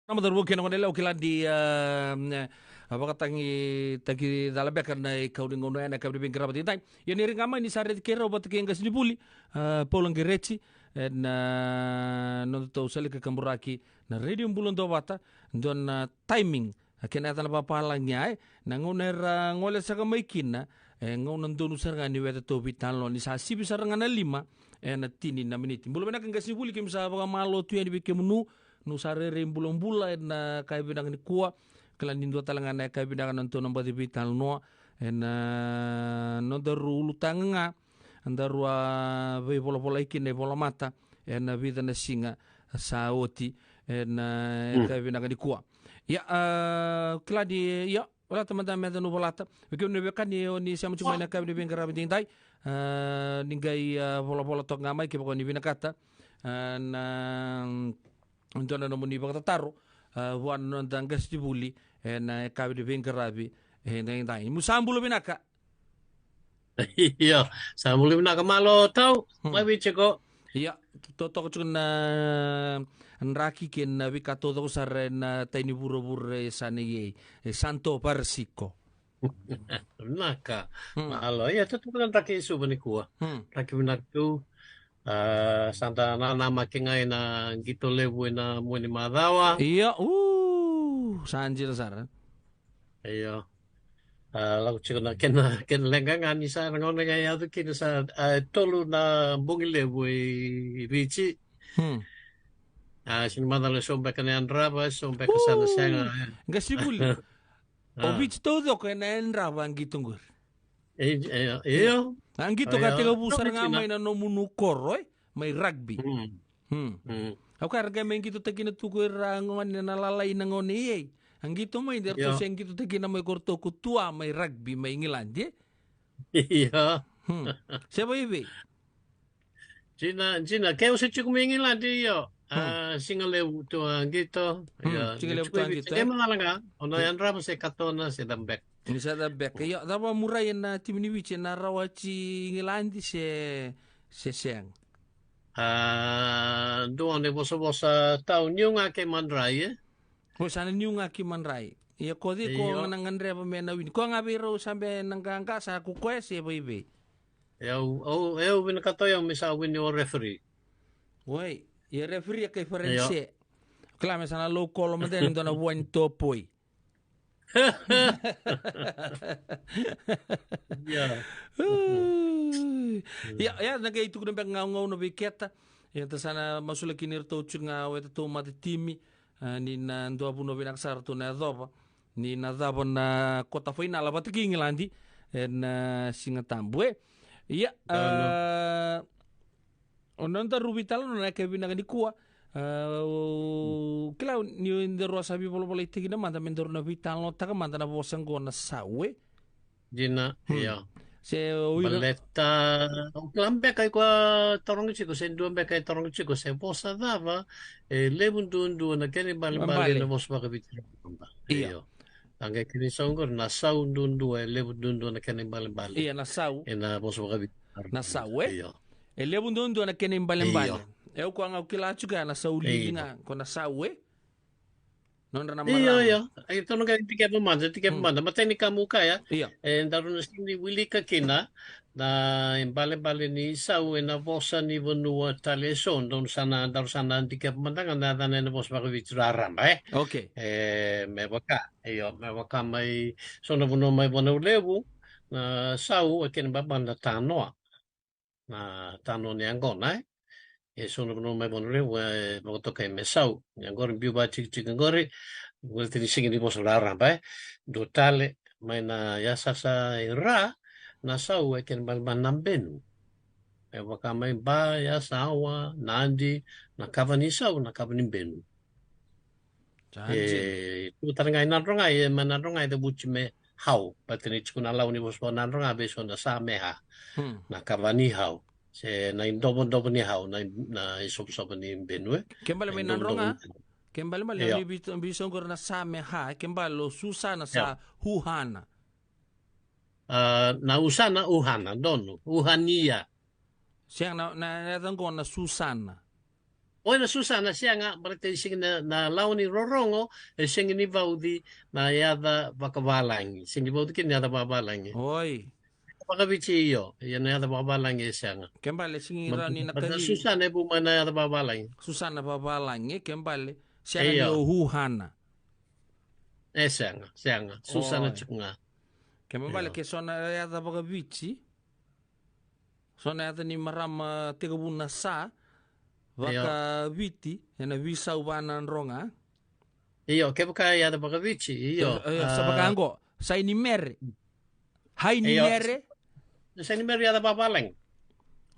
Nama terbuka nama nela ukila di apa katangi tagi dalabek karena kau dengan orang kau di bingkar apa tidak. Ya ni ringama ini sare kira obat ke enggak sedipuli polang gereci non tahu sali ke kamburaki na radio bulan do bata don timing kena tan apa palangnya na ngoner ngole saka maikin na ngonon donu sarga ni weta to vital lo ni sa sibi saranga na lima na tini na miniti. Bulan nak enggak sedipuli kim sa apa malo tu yang dibikin menu nu sarere bulan-bulan na kay binang ni kuwa kala nindo talangan na kay binang nanto ng badi bital no en no daru lutanga andaru ve pola ikin ne pola mata en vida na singa sa oti en kay binang ni kuwa ya kala di ya wala teman-teman medan no volata bikin ne bekan ni sama cuma na kay binang grabe ding dai ningai pola-pola tok ngamai ke pokon ni binakata na untuk na namun ibang tataro wan non dangas dibuli na kabi de bengkarabi na indai musambulo binaka Iya, sambil nak malo tahu, mai ceko. iya toto ko na nraki ken na bikato to sar na taini buro-buro sani santo parsiko Naka, malo ya tu kan tak isu bani kuah. Tak nak tu santa nama kengai na gitu lebu na muni madawa. iya sanjir sar Iya. Lagu ceko na ken lengangan isa ngon lengai ya tu ken sa tolu na bungi lebu bici. Sin madale sombe kan andra ba sombe ke sana senga. gasibuli obich todo ko na enrava ngitunggur Iyo. ang gito ka tiga busar nga may nanomunu may rugby Ako karga may gito tagi na tukoy rangon na nalalay na ngoni ang gito may derto siyang gito tagi na may korto kutua may rugby may ngilandi Iya. siya ba ibi Jina kaya usah cukup mingin lah dia. Singale tu gitu. Ya. singale tu gitu. Kaya malah nga. Ono yang ram se katona se dambek. Ini sa dambek. Ya, dapat murah yang na tim ni bici na rawaci ngilandi se siyang. Doon de bosa tau nyunga ke mandrai. Kung sana nyunga ki manray. Ya kodi ko nangandre pa may nawin. Ko nga biro sampe nangkangka sa kukwes ya ba ibi. Eu bin katoy ang misawin yung referee. Woi, ya referee kay Ferense. Klame sana low call mo din doon na one topoy. Ya nagay itu kun bang ngaw no biketa. Ya ta sana masula kinir to chunga weta to mati timi ni na ndo abuno binaksar to na doba. Ni na daba na kota final apa tingilandi en singatambue. Iya, ononta rubital no na kebina ni kuwa. Kila ni indero sabi polo itiki na manda mendoro na vital no taka manda na bosang go na sawe. Jina, iya. Se Baleta, lambe kay ko torong chiko sen duan be kay torong chiko se bosa dava lebun duan na kene bali na bos ba kabitira. Iya. Angge kini songor nasau dundu lebu dundu na kene bali. Iya nasau. Na bos ba nasau Iya. Lebu dundu na kene bali. Eu ko ang kila chuga nasau linga ko nasau Non na Iya. Ito nung tika pamanda. Matay ni kamuka ya. Iya. Daron na sini wili ka kina na bali ni isau na bosa ni bonua taleson don sana tika pamanda na na bos ba kabitira Okay. Me waka may so na bono may bono lebu na sau akin babanda tano na tano ni angona sono bono may bono lebu mo to kay me sau ngor biuba chik ngori wel tini singin di bos raramba do tale may na yasa sa ra na sau akin balban nambenu me waka may ba yasawa nandi na kavani sau na kavani benu tu tarangay nanrongai mananrongai de buchime hau patini chukuna lau ni bospo nanronga beso na sa meha na kavani hau se na indobo ni hau na isop ni benue kembali may nanronga kembali mal ni biso ngor na sa meha kembali lo susana sa huhana na usana uhana donu uhania siyang na tangko na susana Oina Susana sianga berarti sing na launi rorongo sing ni vaudi na yada vakawalangi. Sing ni vaudi kin yada vakawalangi. Oi. Pakavichi iyo, yana yada vakawalangi sianga. Kembali singira ni nakali. Susana bu mana yada vakawalangi. Susana babalangi kembali. Sianga ni Iyo. Huhana. Sianga. Susana cikunga. Kembali ke sona yada vakavichi. Sona yada ni marama tegabuna sa. Vaka viti, yana visa ubanan ronga. Iyo, kebuka yada vakavichi, iyo. Sa bakango, sa inimere. Hai nimere. Sa inimere yada vakawalangi.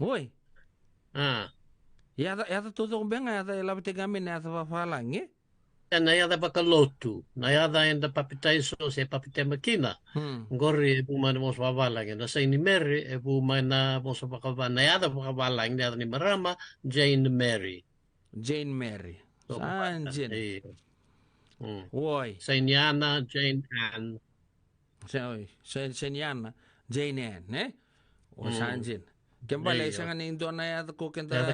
Oi. Yada todo benga yada labitegamin yada vakawalangi. Na yada vakalotu, na yada enda papitaiso se papite makina. Ngori ebu mana mos vakawalangi. Na sa inimere ebu mana mos vakawalangi. Na yada vakawalangi, yada ni marama, Jane Mary. Jane Mary. Sanjin. Oi. Seniana, Jane Anne. Seniana, Jane Anne, O Sanjin. Kembali sa nga nindo na yata ko kenta.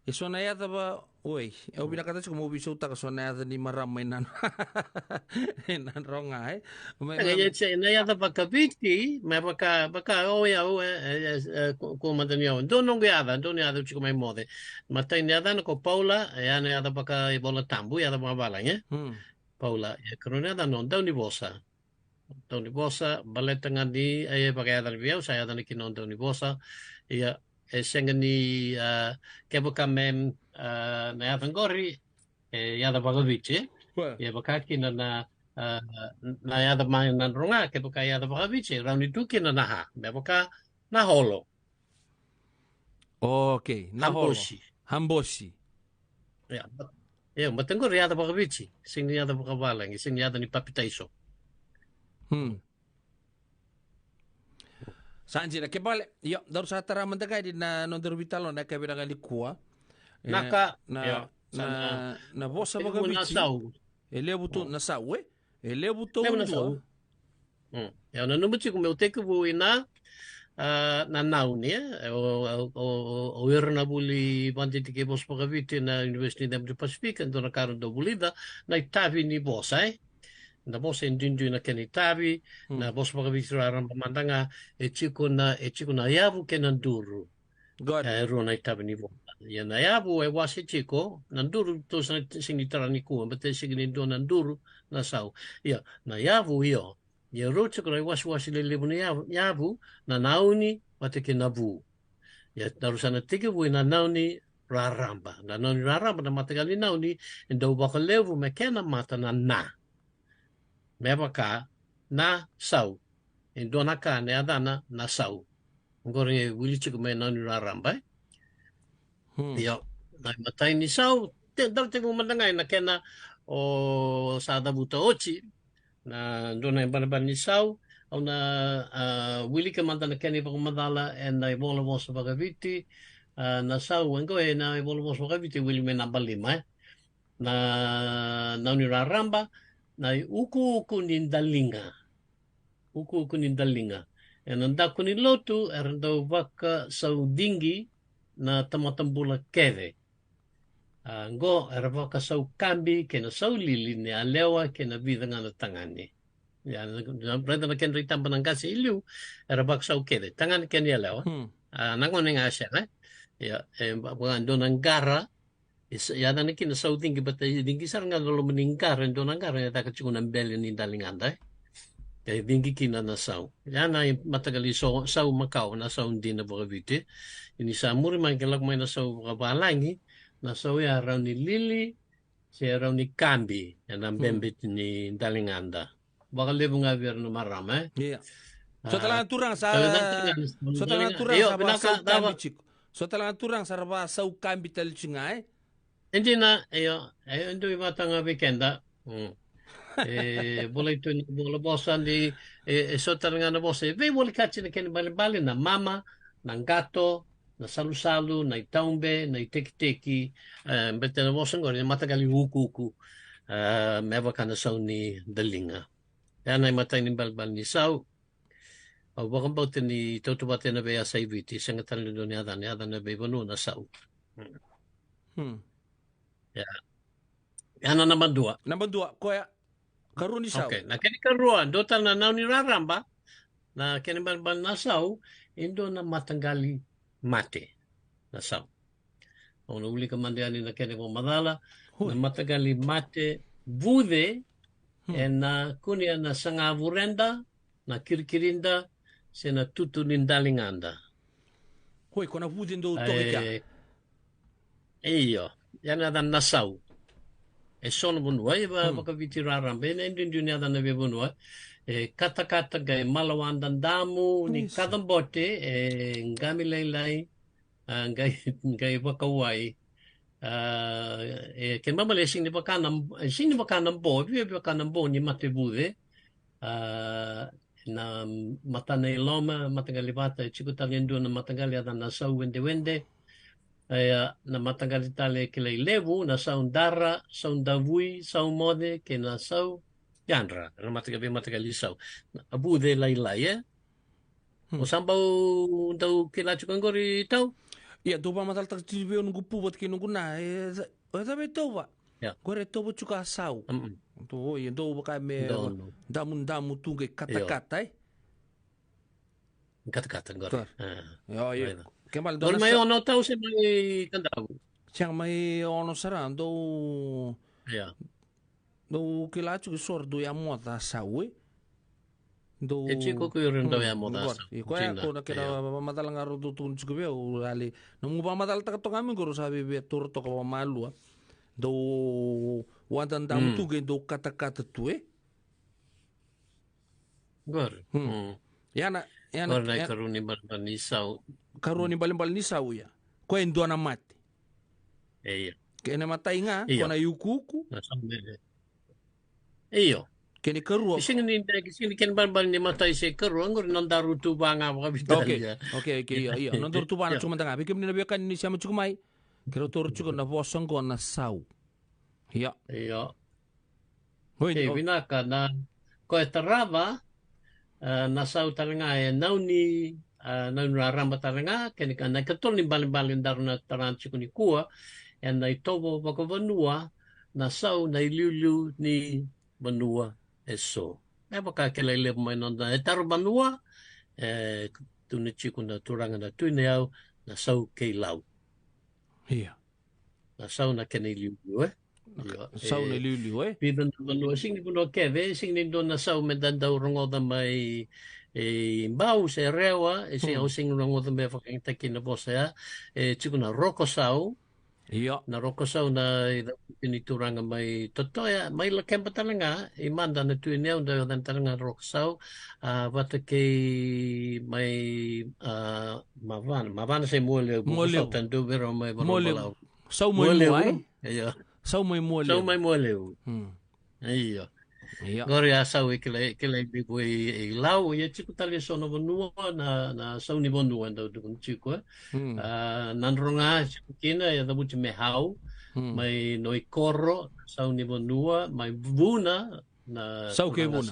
Iso na yata ba, oi. E binakata sa kumubiso ta kaso na yata ni maramay nan. Nan ronga eh. Na yata pagkabiti, may baka oya kumandan yun. Doon yata chiko may mode. Matay yata na ko Paula, ayan yata baka ibola tambu, yata mga balang eh. Paula, karon yata noon, daw ni Bosa. Daw ni Bosa, balet nga di, ay baka yata ni Biyaw, sa yata ni kinon daw ni Bosa. Iya, senga ni kebo kamem na yata ngori, yata pagkabiti. Ya baka kina na yada mga nanrunga, kaya baka yada baka bichi, raun itu kina naha, baka naholo. Okay, naholo. Hamboshi. Ya, matenggor yada baka bichi, sing yada baka balang, sing yada ni papitaiso. Sanjira, kebale, yo, daru sa tara mandagay di na nondor vitalo na kaya binagali kuwa. Na bosa baka bichi. Elebuto nasau, elebuto undo. Ya na numutsi kung meuteke bu ina na nauni o erna buli bandi tike bos pagaviti na University of the Pacific ando na karon do bulida na itavi ni bosa na bosa indindu na ken itavi na bos pagaviti raram pamandanga e chiko na yavu kenanduru. Ero na itavi ni bosa. Ya na yavu wasi chiko nanduru to sa sinitara ni kuwa bate signindo nanduru na sau. Ya na yavu iyo. Ya roche ko wasi lelebu ni yavu na nauni wate ke navu. Ya darusana tike bu na nauni raramba. Na nauni raramba na matagali nauni ndo bakalevu mekena mata na. Mebaka na sau. Ndo naka ne adana na sau. Ngore wili chiko me nauni raramba. Yo, na matay ni sau, dati mo mandangay na kena o sada buta ochi na doon na banaban ni sau o na wili ka manda na kena pa kumadala and na ibola mo sa pagaviti na sau ang ko na ibola mo sa pagaviti wili me nabalima na uniraramba na uku nindalinga and anda ko ni lotu erando baka sau dingi na tamatambula keve. Ngo erava ka sau kambi kena sau lili ni alewa kena vida nga na tangani. Ya brenda na ken ritamba ng kasi iliu erava ka sau keve. Tangani ken alewa. Nangon nga siya ya mga do ng gara ya na kin sau dingi bata dingi sar nga lo meningkar do ng gara ya takat sigo ng beli ni dalinganda. Kaya dingi kina na sau. Ya na matagali sau Macau na sau hindi na bakaviti. Ini sa muri man kelak may nasaw kabalangi, nasaw ya raw ni Lili, siya raw ni Kambi, yan ang bembit ni Dalinganda. Baka libo nga biyar na marama. Yeah. So talagang turang sa basaw Kambi chiko. So talagang turang sa basaw Kambi talchi nga Hindi na, hindi mata nga weekenda. Boleh itu bola bosan di so talaga na bosan. Boleh kachi na kinibali na mama, ng gato, na salu-salu, na itaumbe, na iteki-teki, bete na bosan ko, matagal yung huku-huku, meva ka na saw ni Dalinga. Yan ay matay ni balbal ni saw. Bakang bautin ni Toto Bate na beya sa ibiti, isang katalido ni Adan na beya banu na saw. Ya. Ana number 2. Number 2, koya karu ni sau. Okay. Na kini karua do na nau ni raramba. Na kini ban na sau indo na matanggali mate na sau. Ona uli ka mandiani na kini mo madala na matanggali mate vude e na kunia na sangavurenda na kirkirinda se na tutu nindalinganda. Hoi kona vude ndo tokia. Iyo, yana dan na sau. E sono bunua e baka viti rarambe na indindu ni adana ve bunua e kata ga malawanda damu ni kadambote e ngami lai ngai wakawai e ken mamale sing ni bakana bo vi bakana bo ni mate bude na matana iloma matangali bata chikuta ndu na matangali adana sau wende na matangali tale kile levu na saundara saundavui saumode ke na sau yandra na matangali sau abude lai o sambau tau kila chukangori tau Ia do pa matal tak tibe nungu pubat ke nungu na e tabe tova gore tobo chuka sau to ia do ka me damu tunge kata gore ia kemal do Dol mai ono tau se mai kandau. Siang mai ono saran do do kilachu sordo ya mota sawe do E chico que rendo ya moda. E ko na kera madal ngaro do tun chukbe o ali no mu ba madal tak to kami goro sabe be tur to ko malu do wadan dam tu ge do kata tu Gor. Yana Gor na karuni barbani sau. Karuni balimbal ni sau ya. Ko endo na mate. Iya. Kena matai nga ko na yukuku. Na sambe. Iyo. Kini karu. Sing ken barbal ni matai se karu ngor nandaru tu banga ba bitalia. Okay, iya. Nandaru tu banga cuma tanga. Bikin ni nabiakan ni siya chukumai. Kero toru chuko na vosong ko na sau. Iya. Iya. Okay, vinaka na ko etarava na sau talanga e nauni raramba talanga keni kana katol ni bali daru na taran chikuni kua e na itobo bako vanua na sau na iliulu ni vanua e so. E baka kela ile mai nonda e taru vanua e tuni chiku na turanga na tuine au na sau kei lau. Iya. Na sau na kena iliulu Sau na iliulu Piban vanua sing ni puno keve sing ni do na sau me dandau rongo da mai bau se rewa sing au sing rongo da me fucking takina bosa e chiku na roko sau Iya. Na roko sau na ini turanga mai totoya mai la kempa talanga manda na tu neu da dan talanga roko sau vata ke mai mavana se mole Mole tanto vero mai bola sau mole Iya. Sau mai mole. Sau mai mole. Iya. Gori asau kele bigo e lau e chiku tali sono bonua na sau ni bonua ndo dukun chiku. Nanronga chiku kina ya dabuti me hau. Mai noi korro sau ni bonua mai buna na sau ke buna.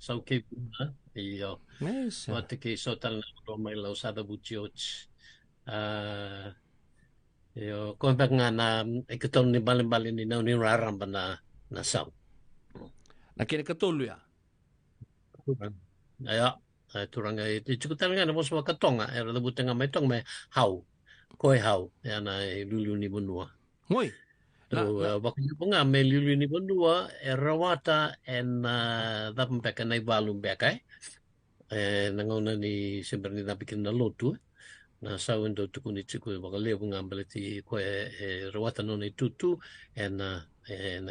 Sau ke buna. Iya. Wate ke sotal na mai lau sada buchioch. Yo ko nga na ikaton ni balen ni na ni raramba na sau. Na kene katolu ya. Aya turanga itu cukup nga na mo sa katonga era da butanga mai tong mai hau. Koi hau ya na lulu ni bonua. Ngoi. So bakit po nga may lulu ni bonua era wata en da pempeka na ibalum bekay. Nangona ni siyempre ni nabikin na lotu. Na sau ndo tukuni chiku baka lebu ngambale ti ko rawata no ni tutu na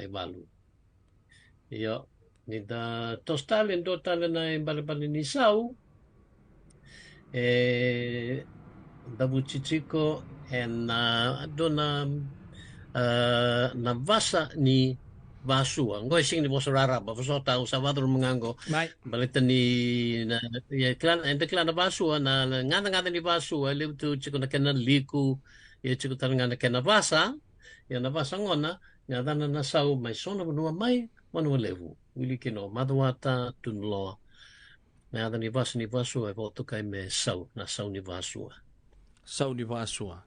ibalu. Yo ni da tostal ndo tala na imbale ni sau da buchichiko dona na vasa ni vasua ngoi sing ni bosarara ba vosota usavadro mengango balita ni na ya klan na vasua na ngana ni vasua le tu chiku na kena liku ya chiku tan ngana kena vasa ya na vasa ngona ngada na sau mai sona bonua mai manu levu wili kino madwata tunlo ngada ni vasua voto kai me sau na sau ni vasua sau ni vasua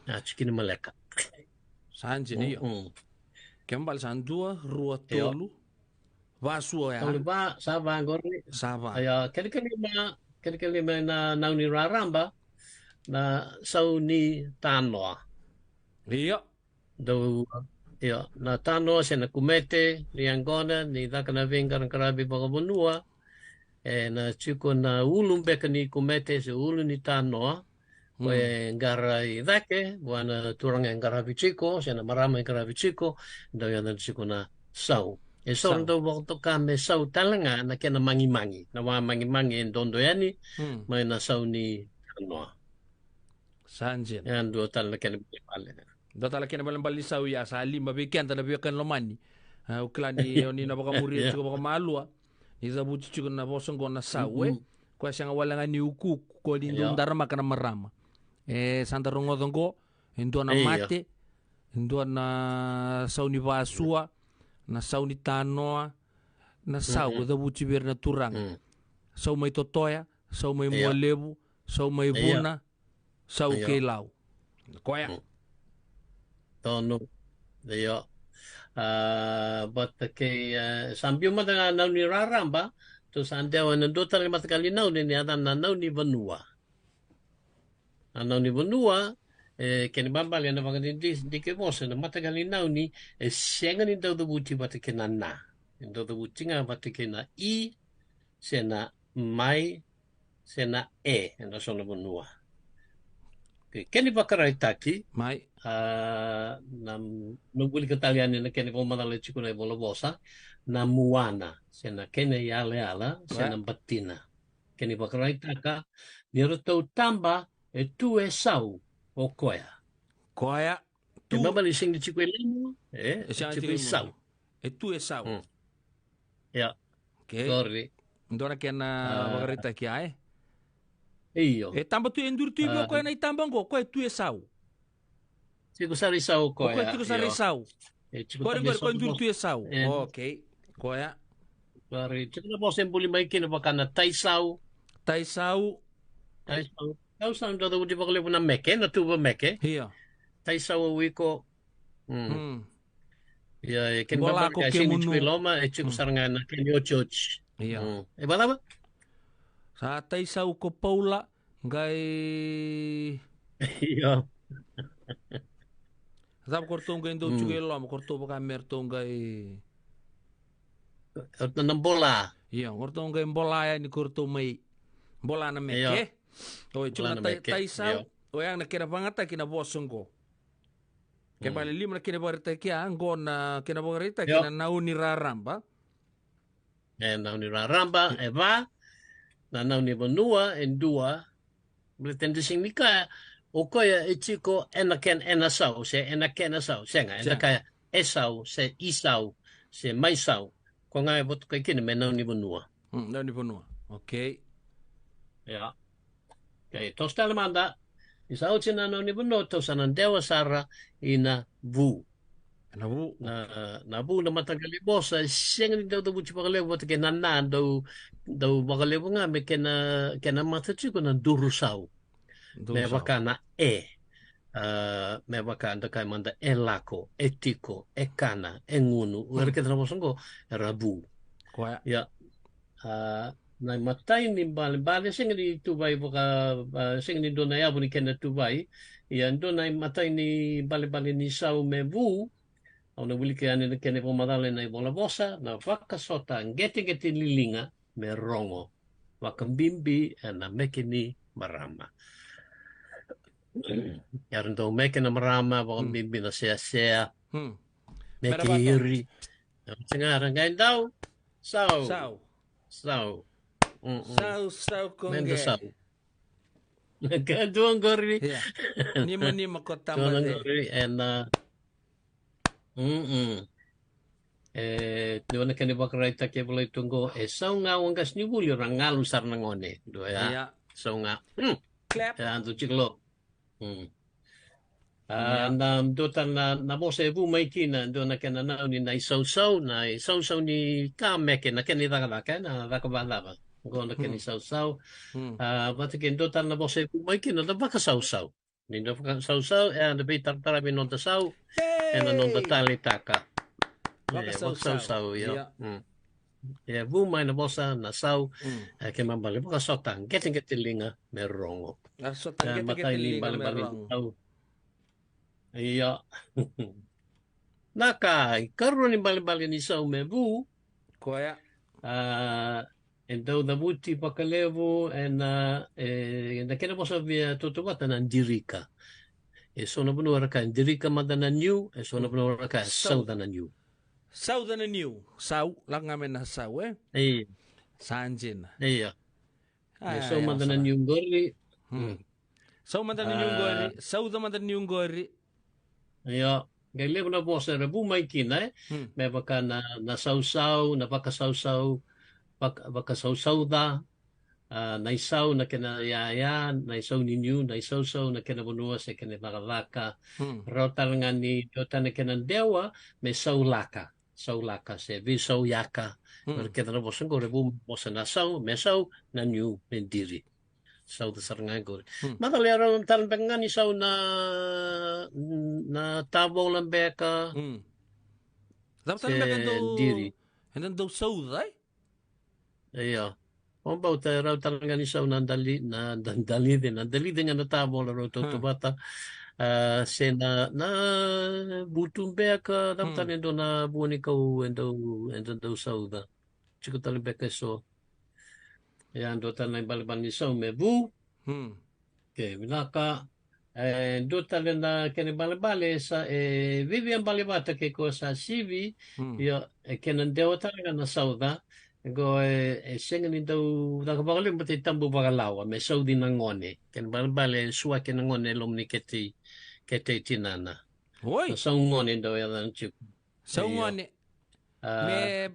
na chikini maleka Sanji ni yo. Kembal sandua rua tolu. Vasua ya. Tolu ba sava gorni. Sava. Ya kali na nauni raramba na sauni tanoa. Iya. Do ya na tanoa se na kumete ni angona ni dakana venga karabi bagamonua. Na chuko na ulum beka ni kumete se ulu ni tanoa. Koe ngara i dhake, buana turanga ngara vichiko, se na marama ngara vichiko, ndau yana chiko na sau. So ndo waktu kame sau talanga na kena mangi-mangi. Na wa mangi-mangi endondo yani, mai na sau ni tanoa. Sanjin. Yan dua tal na kena bale. Do tala kena bali sau ya sa lima bekian tala bekan lomani. Uklani oni na baka muri chiko baka malua. Iza buci chiko na bosongo na sau kwa sianga walanga ni uku ko lindo ndara makana marama. Santa rongodongo ndo na mate ndo na sauni vasua na sauni tanoa na sau da buci ber na turang sau mai totoya sau mai molebu sau mai buna sau kelau koya tono yo but ke sambil mata na ni raramba to sandewa na do tala mata kali na ni ada na ni vanua ni vanua keni bambali na vangani di ke mose na mata kali na ni senga ni do buti bata ke na do buti nga bata ke na I sena mai sena na sono vanua keni bakarai taki mai na nubuli Italiani na kene ko madale chico na bola bosa na muana sena kene yale ala sena batina kene bakarai taka ni roto tamba tu sau o koya tu babali sing di chico lemo chico sau tu sau ya okay ndora kena bakarai taki ai iyo tamba tu endur tu ko na itamba ngo ko tu sau Chico sarisau ko ya. Chico sarisau. Ko endur tu sau. Okay. Ko ya. Bari chico na bosen buli mai kina bakana taisau. Taisau ndo do di bakle na meke na tuba meke. Iya. Taisau wiko. Ya ken Bola babak ko sini chiloma chico sarangana ken yo choch. Iya. Balaba? Sa taisau ko paula ngai Iya. Zab kortonga indo chugelo am korto baka mertonga Na bola. Iya, kortonga bola ya ni korto mai. Bola na meke. O chuna taisau. O yang na kena bangata kina bosongo. Ke bale lim na kina barita kia ngona kina barita kina nauni raramba. Nauni raramba eva na nauni vanua dua. Pretende significa o koia chico ena sau se ena kena sau senga ena kaya esau se isau se maisau ko ngai bot ko kini me nauni vanua nauni vanua okay ya okay to stala manda isau china nauni vanua to sanan dewa sara ina vu na vu na matagali bosa senga ni do buchi pakale bot ke nana do bakale bunga me kena mata chico na durusau me wakana me wakanda kai manda lako, tiko, kana, ngunu. Ura kita nama songko rabu. Ya. Na matai ni bale sing di tubai boka sing ni dona ya buni kena tubai. Ya dona matai ni bale ni sau me bu. Au na buli kene kene pomadale na bola bosa na waka sota ngeti lilinga me rongo. Waka bimbi na mekini marama. Yarndo meke na marama bakang bimbi na sea meke hiri tengah ngain daw sau konge sau kaduang gori nima kota made gori Diwana kani bakarai take boleh tunggu sau nga wangas ni buli orang ngalu sar nangone do ya sau nga clap antu ciklo na dotan na bose bu mai kina do na kena na ni na sau ni ka meke na keni daga na daga balaba go na keni sau but ken dotan na bose bu mai kina da baka sau ni do sau and the bitar tara binonta sau ena non da tali taka. Waka Sau, Iya. vu mai na bosa na sau, ke mambali boka sotang, getting linga merongo. Aso tanggete Matai ni linga bali merong. sau. Iya. Naka, karu ni bali ni sau me vu, Koya. en dau da buti pakalevu, na kena bosa via totobata na dirika. E sona bunu raka dirika madana new, e sona bunu raka sau dana new. Sau dana new. Sau, lang ngamen na sau Iya. Sanjin. Iya. So yang madana salah. new gori. Sau madana new gori. Sau da madana new gori. Iya. Kaya levo na bosa rebu mai kina me baka na sau na baka sau baka sau da. Na isau na kena ya na isau ni new na isau na kena bunua se kena laka. Rotal ngani dota na kena dewa me sau laka se vi sau yaka. Kena na bosa ko rebu bosa na sau me sau na new mendiri. Sau da sarangan ko. Madali araw talang pengan isau na tabo lang beka. Dapat beka diri. Hendan do sau dai. Iya. On bauta raw talaga ni sa nandali din nga natabo la raw to bata se na butung beka dapat endo na buoni ko endo sauda chico tali beka so ya ando tan balban ni so me bu ke vinaka do tali na kene balbale sa Vivian balibata ke ko sa CV ya kenan dewa talaga na sauda go senga ni daw nakabakalim pati tambo bakalawa may saudi na ngone ken balbale suwa ken ngone lom ni keti tinana Oi. sa ngone daw yan chip Sa ngone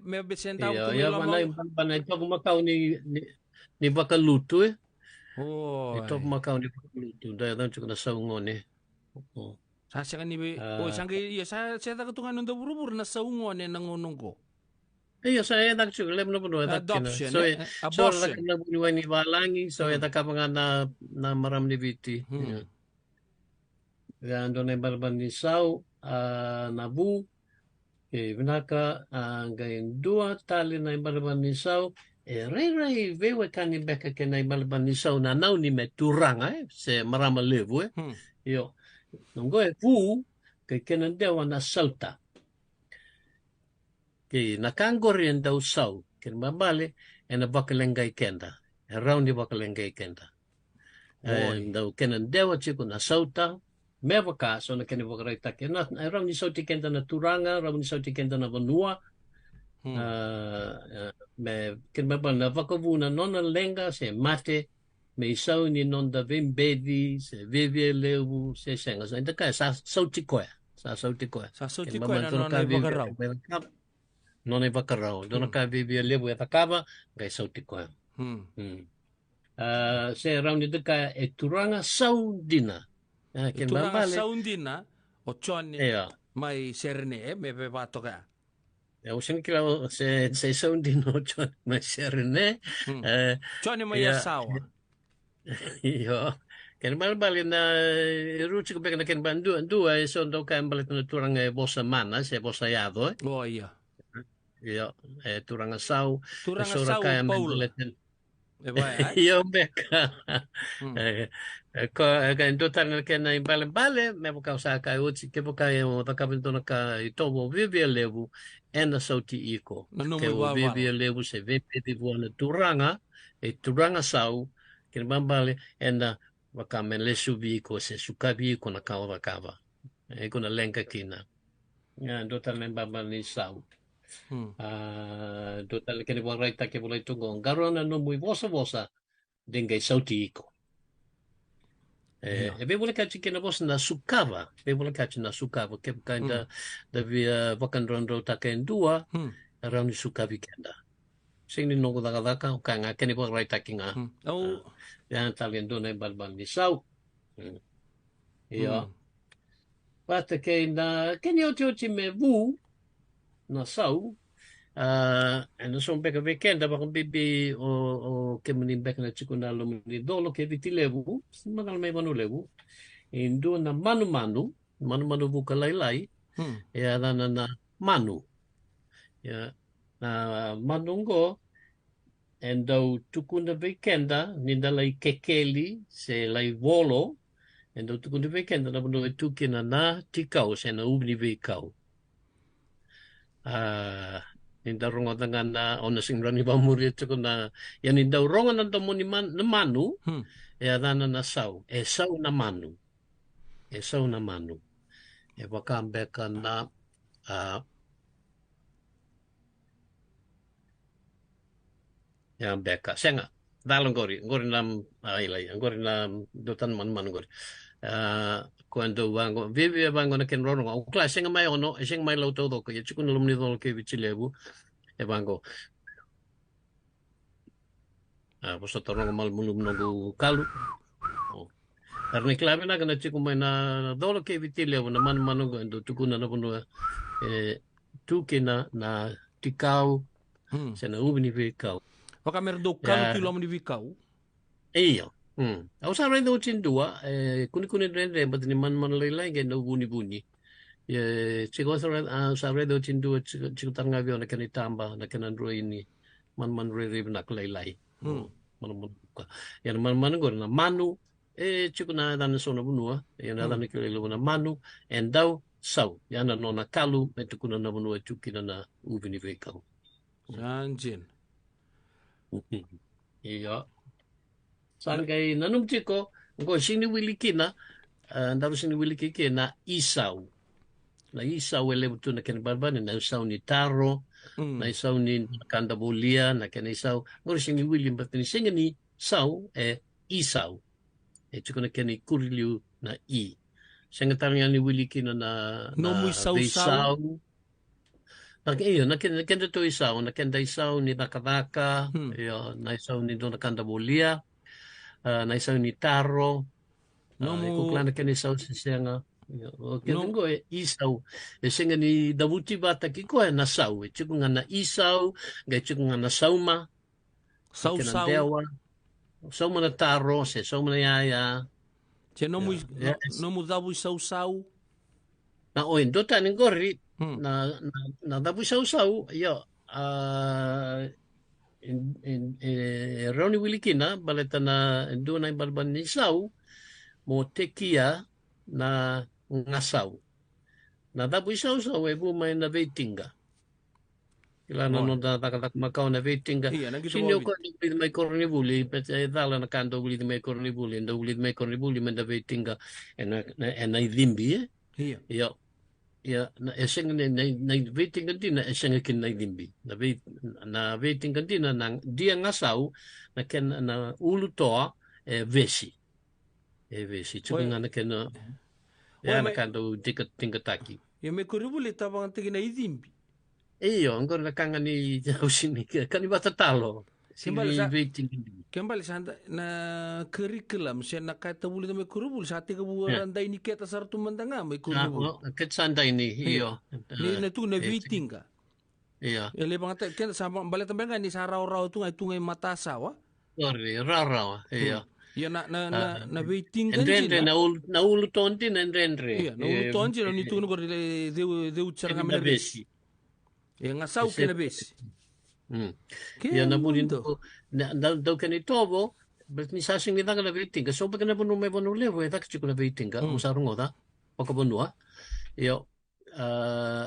me besenta iyo tu ya milomong. banay to kumakaw ni bakaluto ito Oi. kumakaw ni bakaluto daw yan chip na sa ngone Sasya kan ni sangge ya saya tak ketungan untuk buru-buru na sa ngone nangunong ko. Iya, saya tak cukup lem na puno Adoption, so abortion. na bunuan ni balangi so eta ka mga na maram ni biti. Ya ando na balban ni sau nabu vinaka ngayon dua tali na balban ni sau ray vewe kani beka ke na balban ni sau na nau ni meturanga se marama levu yo nongo fu ke kenan dewa na salta. Ki nakangorian daw sau ken babale na bakalengay kenda around di bakalengay kenda daw kenan dewa chiko na sauta meva ka so na ken bakarita ken around ni sauti kenda na turanga around ni sauti kenda na vanua me ken babal na vakavuna nona lenga se mate me sau ni non da vimbedi se vivie lewu se senga so indaka sa sauti koya sa sauti koya na nona bakarau non è vacarao, non ka bibia lebu e takaba, gai sauti koa. Se rauni deka e turanga saundina. Turanga saundina, o chone mai serne me bebato ka. O sen kila se saundina o chone mai serne. Chone mai asawa. Iyo. Ken bali na ruci ko peka na ken bandu e so ndo ka balit na turanga e bosa mana, se bosa yado. Oh iya. Iya, turanga sau. Turanga sau Paul. Iyo beka. Kan total na ken na bale me boka sa ka uci ke boka e o takabento na ka itobo vivia levu ena sauti iko. Ke o vivia levu se vivia di buona turanga turanga sau ken bambale ena baka me lesu viko se sukabi ko na kawa kava. Ko na lenka kina. Ya total na bambale ni sau. Total kene buang raita ke bulai tungong garona no muy bosa dengay sauti iko. Be boleh kaci kena bos na sukava, be boleh kaci na sukava ke kanda da via bakan rondo taken dua around sukavi kenda. Sing ni nongo daka ka nga kene buang raita kinga. Yan talien do na balbal ni sau. Iya. Pata ke na kene ochi me vu na sau. En zo'n bekke weekend dat een bibi o ke meni bekke na chikuna lo meni dolo ke viti levu magal mai manu levu indo na manu buka lai ya na manu. Ya, na manu ko, endo tukuna weekenda, ninda lai kekeli, se lai volo, endo tukuna weekenda, na manu tukina na tikau, se na ubni wekau. Ninda rongo tangan na ona singrani bamuri tukuna, ya ninda rongo na tomoni na manu, ya dana na sau, sau na manu. Sau na manu. Wakambeka na ya beka. Senga. Dalam gori nam ilai. Gori nam dotan man gori. Quando vango vive vango na ken rono. O kla senga mai ono, senga mai lo todo ko chiku no lumni dol ke vichilebu. Vango. Poso torno mal mulum no kalu. Karena klabe na kana chiku mai na dolo ke vichilebu na man go ndo tukuna na puno tukina na tikau. Sena ubni vekau. Waka merdo kalu kilo mo ni vikau. Iyo. Aku sampai itu cindua, kuni rende, but ni man lelai gen no bunyi. Ya, ciko sampai itu cindua, ciko tangga vio nak kena tambah, nak kena dua ini, man rere nak lelai. Man yang man gor na manu, ciko na dan sona bunua, yang dan kilo na manu, endau sau, yang na nona kalu, metu kuna na bunua cukina na ubini vekau. Sanjin. Iya. Sangkai nanum ciko, ngo sini wilikina, ndaru sini wilikina isau. Na isau ele betul na ken barbani na isau ni taro, na isau ni kanda bolia, na ken isau. Ngo sini wilim batini singa ni sau isau. Ciko na ken kuriliu na i. Singa tarang ni wilikina na Nomu isau. Iya, nakenda to isau, nakenda isau ni nakadaka, na isau ni do nakanda bolia, na isau ni taro, kuklana kena isau sisenga, kena go isau, senga ni dabuti bata kiko na sau, chiku ngana isau, ga chiku ngana sauma, Sau sauma na taro, sauma na yaya. Che nomu dabu sau. Na oin dota ni gori. Na dabu sau yo Roni wilikina baleta na duna balban ni sau mo tekia na ngasau na dabu sau bu mai na veitinga ila no da makau na veitinga sinyo ko ni mai korni buli pete dala na kando buli mai korni buli ndo buli mai korni buli men da veitinga ena idimbi yo ya na eseng na waiting kantina eseng kin na dimbi na waiting kantina nang dia ngasau na ken na ulu toa vesi chukunga na ken ya na kando tingkataki ya me kuribuli tabang tigina idimbi iyo ngor na kanga ni usini kan batatalo Kembali santa na curriculum siya nakatabuli na may kurubul sa ating kabuwaran dahil ni kita sarto mandanga may kurubul. Ket santa ini iyo. Ni na tu na waiting ka. Iya. Ele bang ata ken sa balit tambang ni sa raw tungay matasa wa. Sorry, raw iyo. Ya na waiting ka Rendre na ulu tonti na rendre. Iya, na ulu tonti na ni tu no gor de uchar nga besi. Ya nga sau ke na besi. Ya na punin to na daw kanitobo but ni sasing ni tanga na waiting so pa kana puno may puno levo tak chiko na waiting ka usarong oda pagkabunwa yo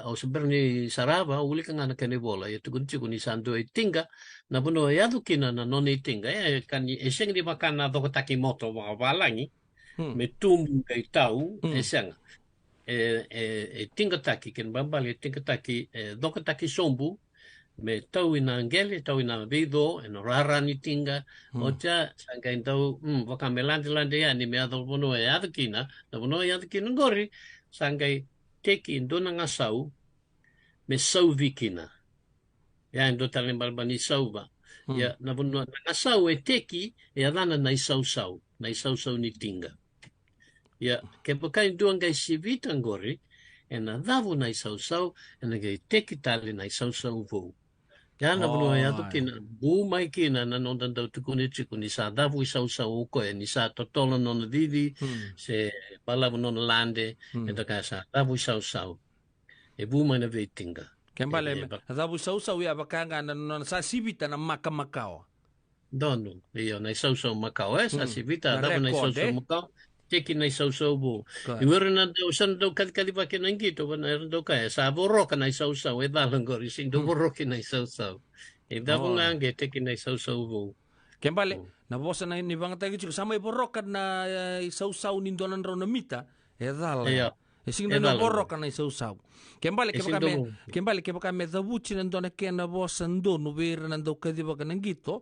au sebenarnya saraba uli ka nga na kanibola ya tugun chiko ni sando itinga na puno ya dukina na non itinga ya kan eseng di makan na do takimoto mga balangi metum kay tau eseng tinga taki ken bambali tinga taki do taki sombu me tau ina ngele, tau ina vido, ina rara ni tinga, ocha, sangka intau, wakame lande ya, ni me adol pono e adakina, na pono e adakina ngori, sangka teki indona ngasau, me sau vikina. Ya, indo talen balbani sau ba. Ya, na pono ngasau e teki, e adana na isau ni tinga. Ya, ke poka indua ngai sivita ngori, e na davu na isau, e na ngai teki tali na isau vou. Ya na puno ya to kina bu mai kina na no dan tu kuni chiku ni sa davu sa ko ni sa totolo no vivi se pala no lande e to casa davu sa e buma na veitinga. Kembali dabu sau ya bakanga na sa sibita na Macau. Dono, iyo na isau Macau sa sibita Na dabu na record, isau Macau. Teki na isau bu. Iwera na daw san daw kali pa kinangito ba na daw kaya sa borok na isau e dalang gori sing do borok na isau. E dabu nga ang teki na isau bu. Kembali na bosa na ni bang tagi juga sama borok na isau nindonan raw na mita e dalang. Sing na borok na isau. Kembali ke kami dabuci nandona ke na bosa ndono ver nando kadi ba kanangito.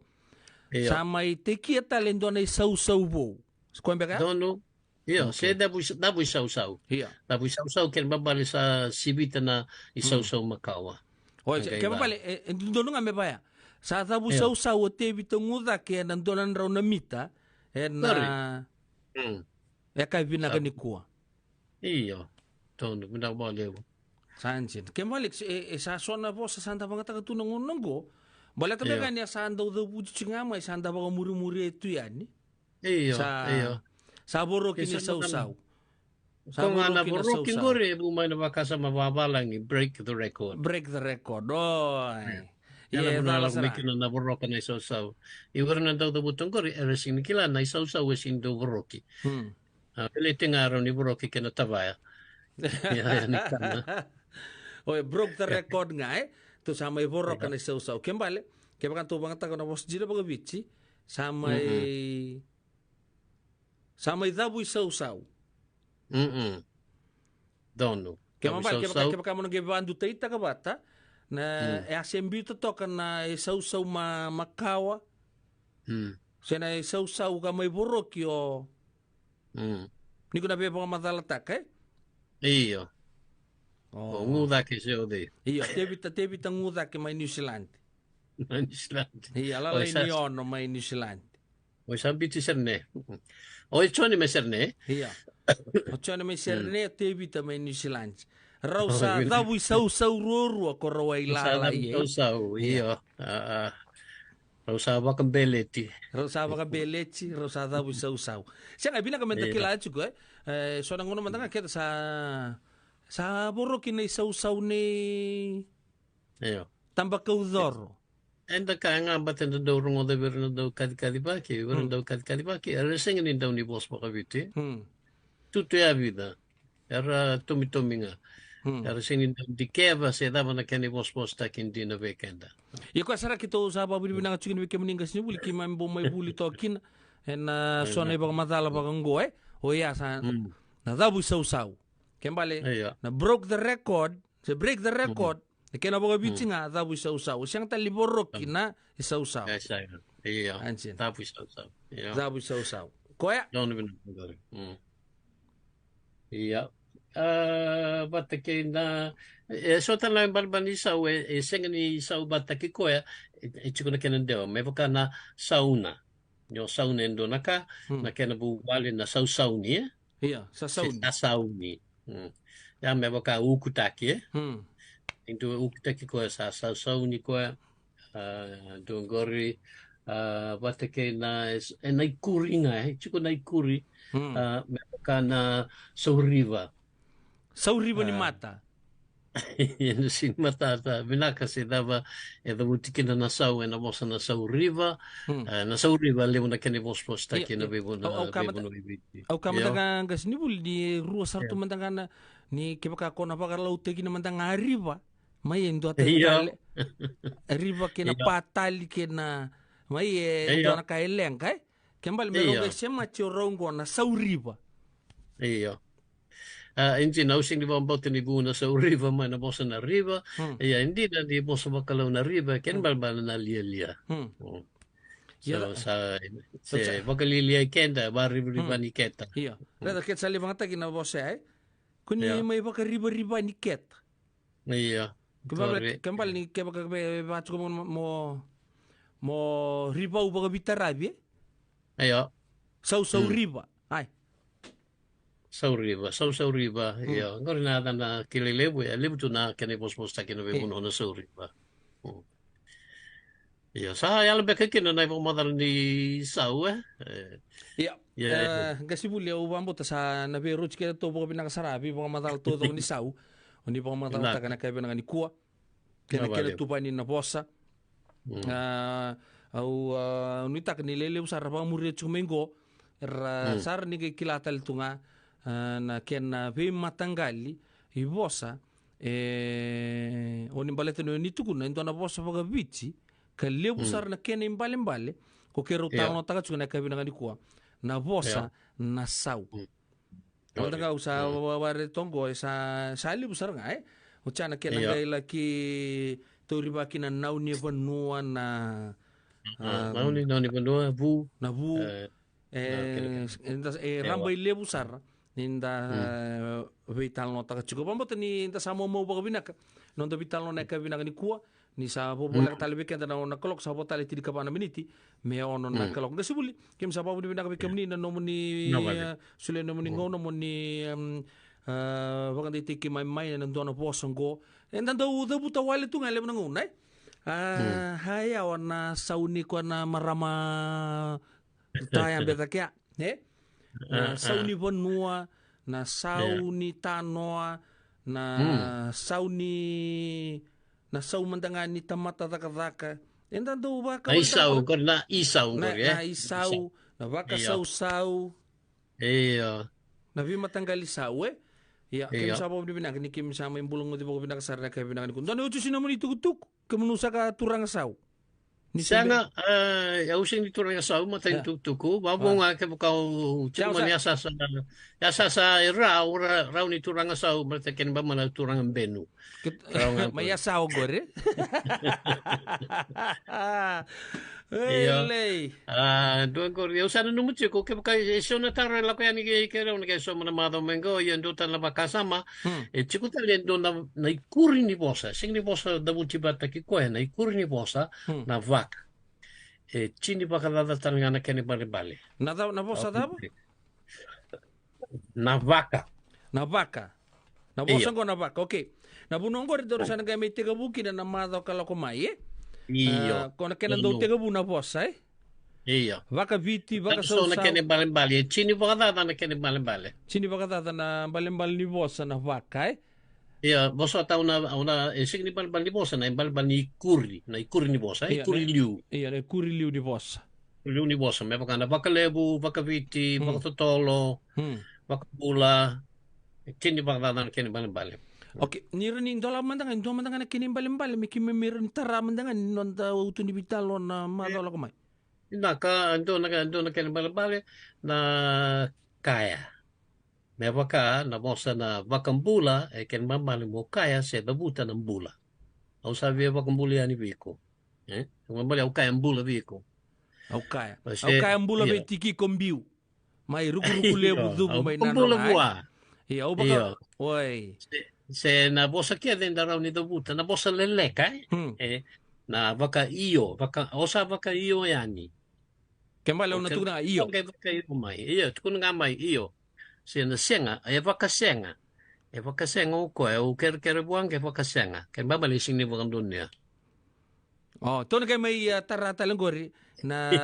Sama teki talendona isau bu. Kwembe ka? Dono. Iyo, se dabu isau. Iya. Dabu isau ken babali sa sibita na isau Macau. Kembali ndono nga me baya. Sa dabu isau o tebi tunguda ke nandonan raw na mita na kay binaganikuwa. Iyo. Dono binabali. Sanjin. Kembali sa sona po sa sanda mga tagatunang unanggo. Bala talaga niya sa andaw daw buji nga may sa andaw mga muri-muri ito yan. Iyo. Sa borokin ni sausaw. Kung ana borokin gore bumay na baka sa mababalang break the record. Break the record. Oy. Yan na lang mikin na borokan na sausaw. Iwar na daw butong gore eresing kila na sausaw wesing do boroki. Piliting araw ni boroki kinatabaya. Yan Oy, broke the record nga to sa may borokan na sausaw. Kembali, kaya kan to bang tago na bos jira baga bici sa may dabu sausaw. Dono. Kaya kaya mo nag-ibandu tayo tagabata na asembito to ka na sausaw makawa. Siya na sausaw ka may borok yo. Hindi ko na beba ka matalatak Iyo. Nguda ke siya di. Iyo, tebita nguda ke may New Zealand. New Zealand. Iya, lalay niyo no may New Zealand. O sabi ti serne. O choni me serne. Iya. O choni me serne tebita may New Zealand. Raw sa dabu sausaw roro ko raway lalay. Sausaw, iyo. Raw sa bakang beleti. Raw sa bakang beleti, raw sa dabu sausaw. Siya nga binakamenta kila ko so nanguno man nga kita sa borokin na sausaw ni Tambakaudoro. Enda ka nga baten na daw rungo daw na daw kadikadipaki, waran daw kadikadipaki. Alasingin daw ni boss makabiti. Tuto ya vida. Era tumi-tumi nga. Alasingin daw di keva se daw na kani boss takin di na weekenda. Iko asara kito sa babili binang chikin wike meningas ni buli kimay may buli tokin en so na ibang matala bagang goe. O ya sa na dabu sausaw. Kembali na break the record. Kaya na baga bitsi nga dabu sausaw. Siyang taliborok na sausaw. Iya. Ansin. Dabu sausaw. Dabu sausaw. Koya? Don't even know. Iya. Bata kay na so lang balban ni saw senga ni saw bata ki koya ichiko na kenan dewa may baka na sauna. Yo sauna endo naka na kena bu wali na sauni. Iya, sa sauni. Sa sauni. Ya may baka ukutaki Into ukutaki ko sa sauni ko dongori bata kay na naikuri nga chiko naikuri may baka na sauriva. Sauriva ni mata. Yan sin matata binaka si dava butikin na saw na bosa na sauriva lemo na kani boss taki na bebo na bibiti. Au kamata gas ni bul di ruas sartu mantanga na ni kebaka ko na pakalaw tegi na mantanga arriba. May endo ata arriba kena patali kena may endo na kaileng kay. Kembal meron ga siya machorongo na sauriva. Iyo. Hindi na using di ba ang bautin ni Buna sa riva man na bosa na riva. Hindi na di bosa makalaw na riva. Ken balbala na liya. So sa bakalilia kenda bari riba ni keta. Iya. Rada ket sa libang tagi na bosa Kuni may baka riba ni ket. Iya. Kembal ni ke baka bacu mo riba u baka bitarabi. Ayo. Sau riba. Ay. Sauriva. Iya. Ngori na na kilelebu lebu tu na kani bos taki na bebo na sauriva. Iya. Sa yalan beka kina na ibang madal ni sau Iya. Kasi buli ubang buta sa nabiruch kaya to baka pinakasarabi baka madal to ni sau. Oni pa mata kana ka bina ni kuwa. Kena kele tupa ni na bossa. Au ni tak ni lele usar pa murid chumengo sar ni ke kilata tunga na kena ve matanggali I bossa oni balete no ni tukuna indona bossa pa vici ka lebu sar na kena imbale ko kero talo taka chuna ka bina ni kuwa na bossa na sau. Onda ka usa ware tongo sa libu sar ngai uchana kena gaila ki tori ba kina nauni vanua na nauni vanua vu na vu ramba lebu sar ninda vital no taka chuko pambo ni inda samo mo ba binaka non do vital no na ka binaka ni kuwa ni sa bo bola ka talbe kenda na kolok sa botale tidi ka pana miniti me ono na kolok da sibuli kim sa ba bu binaka be kamni na no muni sule no muni ngono muni wakan di tiki mai na dona posongo enda do buta wale tu ngale na ngunai hai awana sauni ko na marama tayang beta kya sauni vonua na sauni tanoa na sauni na sau mandangani tamata taka enda do waka isau ko na isau ko na isau na waka sau na vi matanggali sau Ya, kim sa po binak ni kim sa may bulong di po binak sa ka binak ni kun. Dano utusin naman itugutuk kemenusa ka turang saw. Ni sana using di turang saw matay tutuku babo nga ke kau cuma ya sa raw ni turang saw matay ken ba man turang benu. May saw gore. Doon ko yung sana numutsi ko kaya iso na tara la kaya ni kaya ni kaya so mana mado mengo yan do tan la bakasama chiku tali do na ikuri ni bosa sing ni bosa da buci bata ki ko na ikuri ni bosa na vaka chini bakala tan ngana kene bale na bosa da na vaka na bosa ko na vaka okay na bunongo ri do sana kaya may tiga buki na mado kala ko mai Iyo. Kona kena do tega buna bossa Iyo. Vaka viti, vaka so na kene bale. Chini baka na kene bale. Chini baka na bale ni bossa na vaka Iya, bossa ta una signi bale ni bossa na bale ni ikuri ni bossa, ikuri liu. Iya, na ikuri liu ni bossa. Liu ni bossa, me baka na vaka lebu, vaka viti, vaka totolo, vaka pula. Chini baka na kene bale. Oke, nira ni dola mandangan na kini balimbali miki memir ni tara mandangan non ta utu ni bitalo na madola ko mai. Naka ando na kini balimbali na kaya. Me baka na bosa na bakambula ken mamali mo kaya se dabuta ng bula. Au sabi bakambula ni biko. Mamali au kaya mbula biko. Au kaya mbula be tiki kombiu. Mai ruku lebu dubu mai nano. Mbula bua. Iya, au baka. Oi. Se na bosa kia den darau ni dabuta na bosa leleka na vaka iyo vaka iyo yani kembali una tuna iyo vaka iyo mai iyo tukuna mai iyo se na senga vaka senga uko u ker buang ke vaka senga ken baba le sing ni vaka dunia tona kay may tarata lang gori na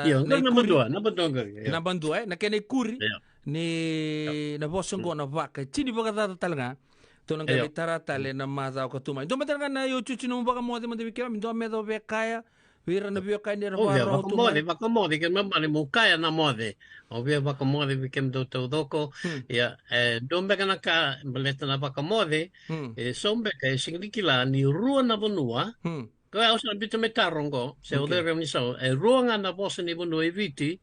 bandua na kene kuri ni na bosong go na vaka chini vaka talaga Tunang kami taratale na mazaw ka tumay. Doon matalaga na yung chuchi nung baka mo di man dibikira. Doon medo be kaya. Wira na biyo kaya nira waro tumay. Baka mode. Kaya mabali mo kaya na mode. O biya baka mode bikim do doko. Ya, doon beka na ka baleta na baka mode. Sombe kaya singlikila ni ruwa na bunua. Kaya ako sa bito may tarong ko. Sa udere ni sao. Ruwa nga na bosa ni bunua eviti.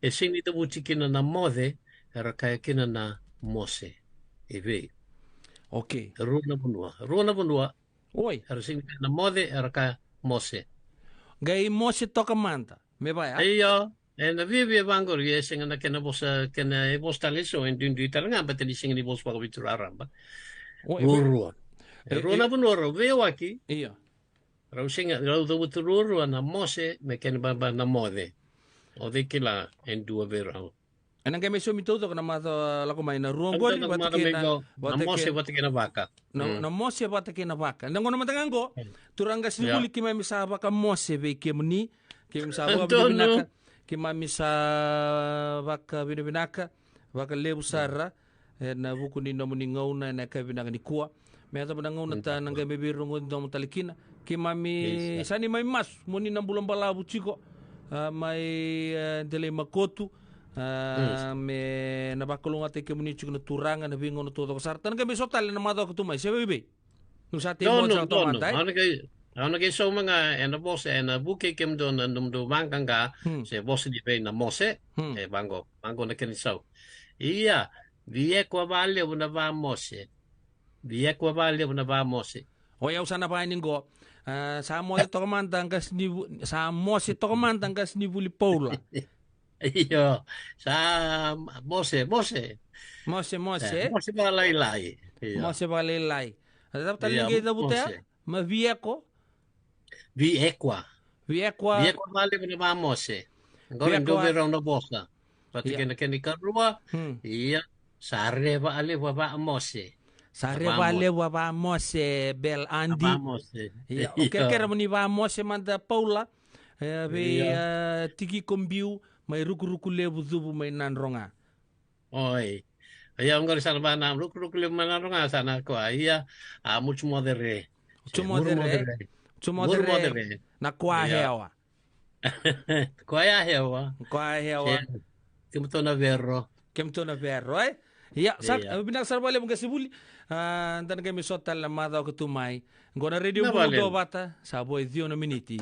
Singli tabuchi kina na mode. Era kaya kina na mose. Evi. Okay. Runa bunua. Oi. Era sing na mode era ka mose. Gai mose toka manta. Me vai. Iyo. Na vive bangor ye sing na kena bosa kena bostaliso en dundu taranga bateli sing ni bos pa bituraramba. Rua. Runa bunua veo aqui. Iyo. Rau sing rau do butururu na mose me kena baba na mode. O de kila en dua verão. Anang kami sumito to na mato lako may na ruang gori wati kina vaka. Na mose wati kina vaka. Nang naman tangan ko turanga sinuli kima misaba ka mose be kimni kim sabo binaka kima misaba binaka vaka lebu sarra na buku ni nomu ni ngauna na ka binaka ni kuwa Meta pada nguna ta nang bebe rungo dom talikina. Ki mami sani mai mas moni na bulan balabu chiko. Mai dele makotu. Me na bakulunga te ke muni chiko na turanga na bingo na todo sartan ka besotal na mado ko tumai se bebe. Nu sa te mo sa tomantai. Ano kay so mga boss na buke kem do na do mangkang ka se boss di pe na mose bango na ken so. Iya, vie kwa vale una va mose. Vie kwa vale una va mose. O ya usana pa ningo. Sa mo to kamantang kas ni sa mo si to kamantang kas ni buli Paula. Iyo, sa mose. Mose. Mose ba lai. Mose ba lai. Ada talinga kita butea? Ma vieko? Viekwa vale una va mose. Ngor do vero no bossa. Pati kena karua. Iya, sare va ale va mose. Sare vale wa mose bel andi. Iya, oke kera muni va mose manda Paula. Tiki kombiu mai ruku lebu zubu mai nanronga. Oi. Iya ngor sana ba nam ruku lebu mai nanronga sana ko iya mucho modere. Chumo modere. Na kwa hewa. Kwa hewa. Kemtona verro, Ya, sak binak sarbale mga sibuli. Dan kami sotal la madao ketumai. Ngona radio bulo bata, saboy 10 miniti.